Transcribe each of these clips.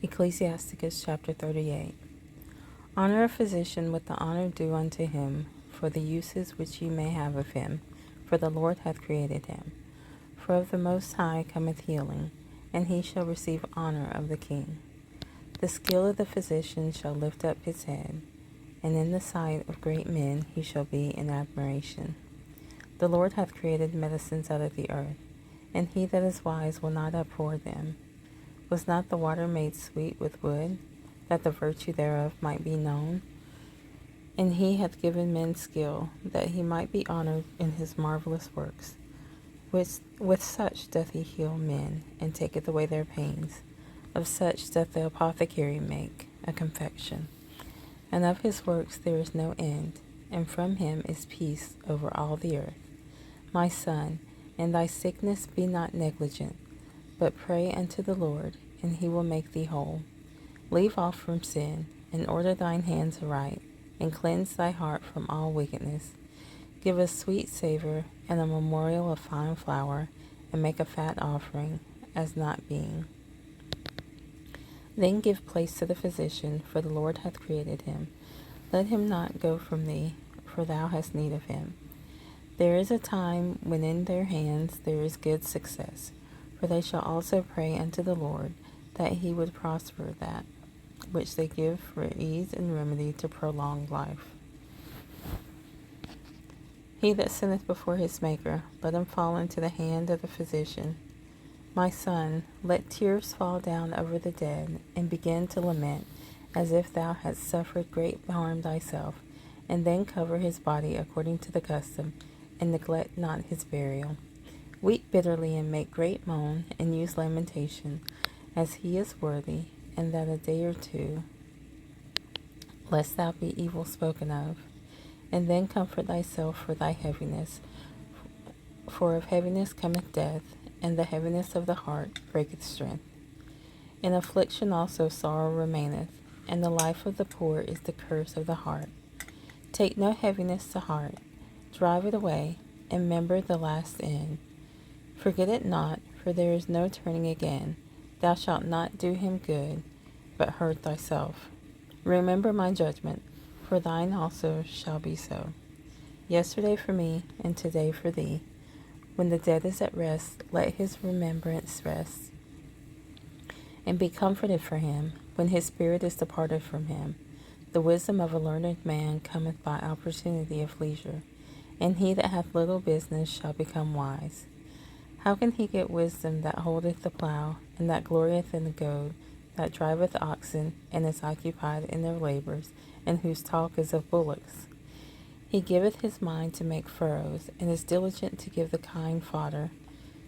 Ecclesiasticus Chapter 38. Honor a physician with the honor due unto him, for the uses which ye may have of him, for the Lord hath created him. For of the Most High cometh healing, and he shall receive honor of the king. The skill of the physician shall lift up his head, and in the sight of great men he shall be in admiration. The Lord hath created medicines out of the earth, and he that is wise will not abhor them. Was not the water made sweet with wood, that the virtue thereof might be known? And he hath given men skill, that he might be honored in his marvelous works. With such doth he heal men, and taketh away their pains. Of such doth the apothecary make a confection. And of his works there is no end, and from him is peace over all the earth. My son, in thy sickness be not negligent, but pray unto the Lord, and he will make thee whole. Leave off from sin, and order thine hands aright, and cleanse thy heart from all wickedness. Give a sweet savor and a memorial of fine flour, and make a fat offering, as not being. Then give place to the physician, for the Lord hath created him. Let him not go from thee, for thou hast need of him. There is a time when in their hands there is good success, for they shall also pray unto the Lord, that he would prosper that which they give for ease and remedy to prolong life. He that sinneth before his Maker, let him fall into the hand of the physician. My son, let tears fall down over the dead, and begin to lament, as if thou hadst suffered great harm thyself, and then cover his body according to the custom, and neglect not his burial. Weep bitterly, and make great moan, and use lamentation, as he is worthy, and that a day or two, lest thou be evil spoken of. And then comfort thyself for thy heaviness, for of heaviness cometh death, and the heaviness of the heart breaketh strength. In affliction also sorrow remaineth, and the life of the poor is the curse of the heart. Take no heaviness to heart, drive it away, and remember the last end. Forget it not, for there is no turning again. Thou shalt not do him good, but hurt thyself. Remember my judgment, for thine also shall be so. Yesterday for me, and today for thee. When the dead is at rest, let his remembrance rest, and be comforted for him, when his spirit is departed from him. The wisdom of a learned man cometh by opportunity of leisure, and he that hath little business shall become wise. How can he get wisdom that holdeth the plough, and that glorieth in the goad, that driveth oxen, and is occupied in their labors, and whose talk is of bullocks? He giveth his mind to make furrows, and is diligent to give the kine fodder.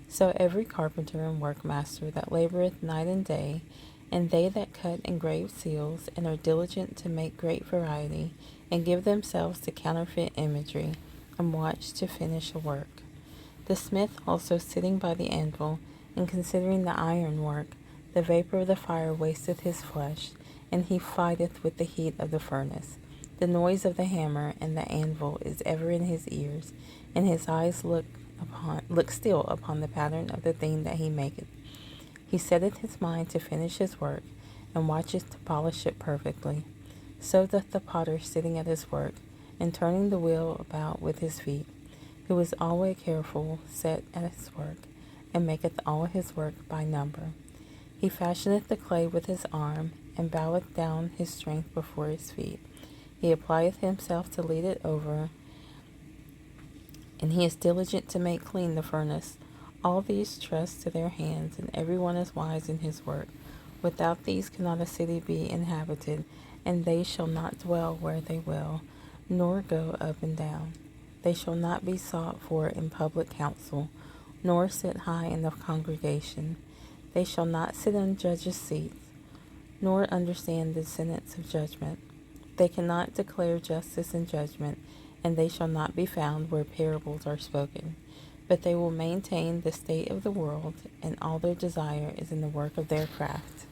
So every carpenter and workmaster that laboureth night and day, and they that cut engraved seals, and are diligent to make great variety, and give themselves to counterfeit imagery, and watch to finish a work. The smith also sitting by the anvil, and considering the iron work, the vapour of the fire wasteth his flesh, and he fighteth with the heat of the furnace. The noise of the hammer and the anvil is ever in his ears, and his eyes look still upon the pattern of the thing that he maketh. He setteth his mind to finish his work, and watcheth to polish it perfectly. So doth the potter sitting at his work, and turning the wheel about with his feet, who is always careful set at his work, and maketh all his work by number. He fashioneth the clay with his arm, and boweth down his strength before his feet. He applieth himself to lead it over, and he is diligent to make clean the furnace. All these trust to their hands, and every one is wise in his work. Without these cannot a city be inhabited, and they shall not dwell where they will, nor go up and down. They shall not be sought for in public council, nor sit high in the congregation. They shall not sit on judges' seats, nor understand the sentence of judgment. They cannot declare justice and judgment, and they shall not be found where parables are spoken. But they will maintain the state of the world, and all their desire is in the work of their craft.